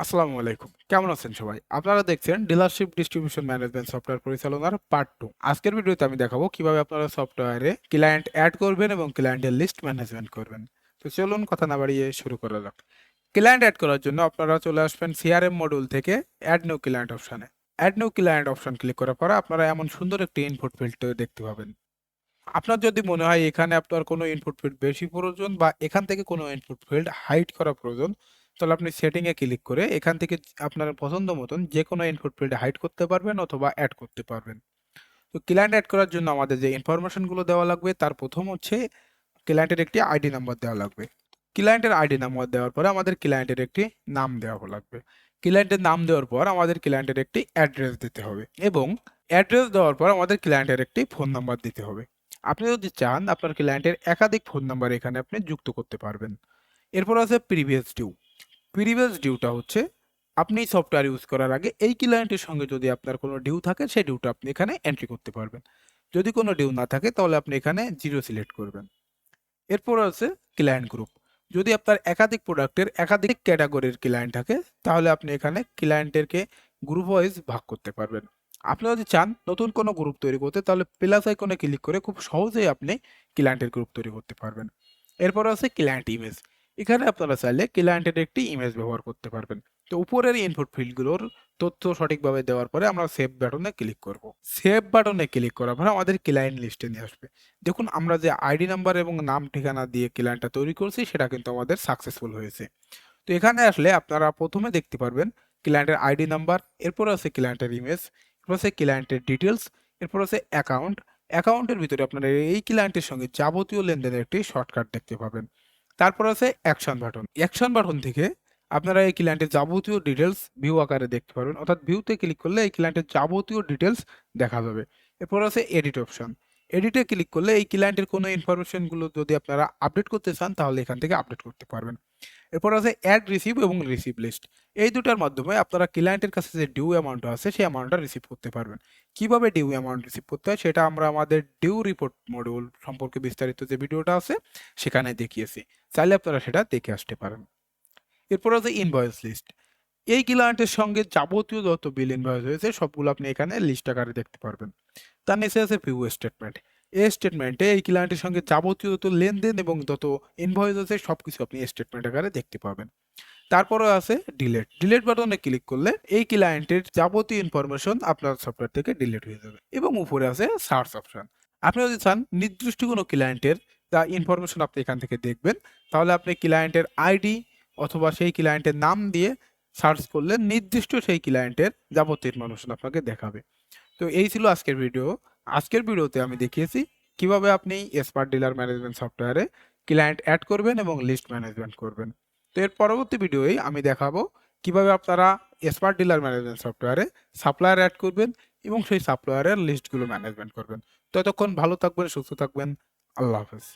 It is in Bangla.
আসসালামু আলাইকুম। কেমন আছেন সবাই? আপনারা দেখছেন ডিলারশিপ ডিস্ট্রিবিউশন ম্যানেজমেন্ট সফটওয়্যার পরিচালনার পার্ট 2। আজকের ভিডিওতে আমি দেখাবো কিভাবে আপনারা সফটওয়্যারে ক্লায়েন্ট এড করবেন এবং ক্লায়েন্টের লিস্ট ম্যানেজমেন্ট করবেন। তো চলুন কথা না বাড়িয়ে শুরু করা যাক। ক্লায়েন্ট এড করার জন্য আপনারা চলে আসবেন সিআরএম মডিউল থেকে এড নিউ ক্লায়েন্ট অপশনে। Add new client option click করার পর আপনারা এমন সুন্দর একটি ইনপুট ফিল্ড দেখতে পাবেন। আপনার যদি মনে হয় এখানে আপনার কোনো ইনপুট ফিল্ড বেশি প্রয়োজন বা এখান থেকে কোনো ইনপুট ফিল্ড হাইড করা প্রয়োজন, তাহলে আপনি সেটিংয়ে ক্লিক করে এখান থেকে আপনার পছন্দ মতন যে কোনো ইনপুট ফিল্ড হাইড করতে পারবেন অথবা অ্যাড করতে পারবেন। তো ক্লায়েন্ট অ্যাড করার জন্য আমাদের যে ইনফরমেশনগুলো দেওয়া লাগবে তার প্রথম হচ্ছে ক্লায়েন্টের একটি আইডি নাম্বার দেওয়া লাগবে। ক্লায়েন্টের আইডি নাম্বার দেওয়ার পরে আমাদের ক্লায়েন্টের একটি নাম দেওয়া লাগবে। ক্লায়েন্টের নাম দেওয়ার পর আমাদের ক্লায়েন্টের একটি অ্যাড্রেস দিতে হবে এবং অ্যাড্রেস দেওয়ার পর আমাদের ক্লায়েন্টের একটি ফোন নাম্বার দিতে হবে। আপনি যদি চান আপনার ক্লায়েন্টের একাধিক ফোন নাম্বার এখানে আপনি যুক্ত করতে পারবেন। এরপর আছে প্রিভিয়াস ডিউ। প্রিভিয়াস ডিউটা হচ্ছে আপনি সফটওয়্যার ইউজ করার আগে এই ক্লায়েন্টের সঙ্গে যদি আপনার কোনো ডিউ থাকে সেই ডিউটা আপনি এখানে এন্ট্রি করতে পারবেন। যদি কোনো ডিউ না থাকে তাহলে আপনি এখানে জিরো সিলেক্ট করবেন। এরপর আছে ক্লায়েন্ট গ্রুপ। যদি আপনার একাধিক প্রোডাক্টের একাধিক ক্যাটাগরির ক্লায়েন্ট থাকে তাহলে আপনি এখানে ক্লায়েন্টেরকে গ্রুপ ওয়াইজ ভাগ করতে পারবেন। আপনি যদি চান নতুন কোনো গ্রুপ তৈরি করতে তাহলে প্লাস আইকনে ক্লিক করে খুব সহজেই আপনি ক্লায়েন্টের গ্রুপ তৈরি করতে পারবেন। এরপর আছে ক্লায়েন্ট ইমেজ। এখানে আপনারা চাইলে ক্লায়েন্টের একটি ইমেজ ব্যবহার করতে পারবেন। তো উপরের ইনপুট ফিল্ডগুলোর তথ্য সঠিকভাবে দেওয়ার পরে আমরা সেভ বাটনে ক্লিক করব। সেভ বাটনে ক্লিক করার পরে আমাদের ক্লায়েন্ট লিস্টে নিয়ে আসবে। দেখুন আমরা যে আইডি নাম্বার এবং নাম ঠিকানা দিয়ে ক্লায়েন্টটা তৈরি করছি সেটা কিন্তু আমাদের সাকসেসফুল হয়েছে। তো এখানে আসলে আপনারা প্রথমে দেখতে পারবেন ক্লায়েন্টের আইডি নাম্বার, এরপর আছে ক্লায়েন্টের ইমেজ, এরপর আছে ক্লায়েন্টের ডিটেলস, এরপর আছে অ্যাকাউন্ট। অ্যাকাউন্টের ভিতরে আপনারা এই ক্লায়েন্টের সঙ্গে যাবতীয় লেনদেনের একটি শর্টকাট দেখতে পাবেন। তারপর আছে অ্যাকশন বাটন। অ্যাকশন বাটন থেকে আপনারা এই ক্লায়েন্টের যাবতীয় ডিটেলস ভিউ আকারে দেখতে পারবেন, অর্থাৎ ভিউতে ক্লিক করলে এই ক্লায়েন্টের যাবতীয় ডিটেলস দেখা যাবে। এরপর আছে এডিট অপশন। এডিটে ক্লিক করলে এই ক্লায়েন্টের কোনো ইনফরমেশনগুলো যদি আপনারা আপডেট করতে চান তাহলে এখান থেকে আপডেট করতে পারবেন। এরপর আছে অ্যাড রিসিভ এবং রিসিভ লিস্ট। এই দুটার মাধ্যমে আপনারা ক্লায়েন্টের কাছে যে ডিউ অ্যামাউন্ট আছে সেই অ্যামাউন্টটা রিসিভ করতে পারবেন। কিভাবে ডিউ অ্যামাউন্ট রিসিভ করতে হয় সেটা আমরা আমাদের ডিউ রিপোর্ট মডিউল সম্পর্কে বিস্তারিত যে ভিডিওটা আছে সেখানে দেখিয়েছি, চাইলে আপনারা সেটা দেখে আসতে পারেন। এরপর আছে ইনভয়েস লিস্ট। এই ক্লায়েন্টের সঙ্গে যাবতীয় যত বিল ইনভয়েস হয়েছে সবগুলো আপনি এখানে লিস্ট আকারে দেখতে পারবেন। তার নিচে আছে ভিউ স্টেটমেন্ট। এই স্টেটমেন্টে এই ক্লায়েন্টের সঙ্গে যাবতীয় যত লেনদেন এবং যত ইনভয়েস আছে সবকিছু আপনি স্টেটমেন্ট আকারে দেখতে পাবেন। তারপরে আছে ডিলেট। ডিলেট বাটনে ক্লিক করলে এই ক্লায়েন্টের যাবতীয় ইনফরমেশন আপনার সফটওয়্যার থেকে ডিলিট হয়ে যাবে। এবং উপরে আছে সার্চ অপশন। আপনি যদি চান নির্দিষ্ট কোনো ক্লায়েন্টের যা ইনফরমেশন আপনি এখান থেকে দেখবেন তাহলে আপনি ক্লায়েন্টের আইডি অথবা সেই ক্লায়েন্টের নাম দিয়ে সার্চ করলে নির্দিষ্ট সেই ক্লায়েন্টের যাবতীয় ইনফরমেশন আপনাকে দেখাবে। তো এই ছিল আজকের ভিডিও। আজকের ভিডিওতে আমি দেখিয়েছি কিভাবে আপনি স্মার্ট ডিলার ম্যানেজমেন্ট সফটওয়্যারে ক্লায়েন্ট অ্যাড করবেন এবং লিস্ট ম্যানেজমেন্ট করবেন। তো এর পরবর্তী ভিডিওয়ে আমি দেখাবো কিভাবে আপনারা স্মার্ট ডিলার ম্যানেজমেন্ট সফটওয়্যারে সাপ্লায়ার অ্যাড করবেন এবং সেই সাপ্লায়ারের লিস্টগুলো ম্যানেজমেন্ট করবেন। ততক্ষণ ভালো থাকবেন, সুস্থ থাকবেন। আল্লাহ হাফেজ।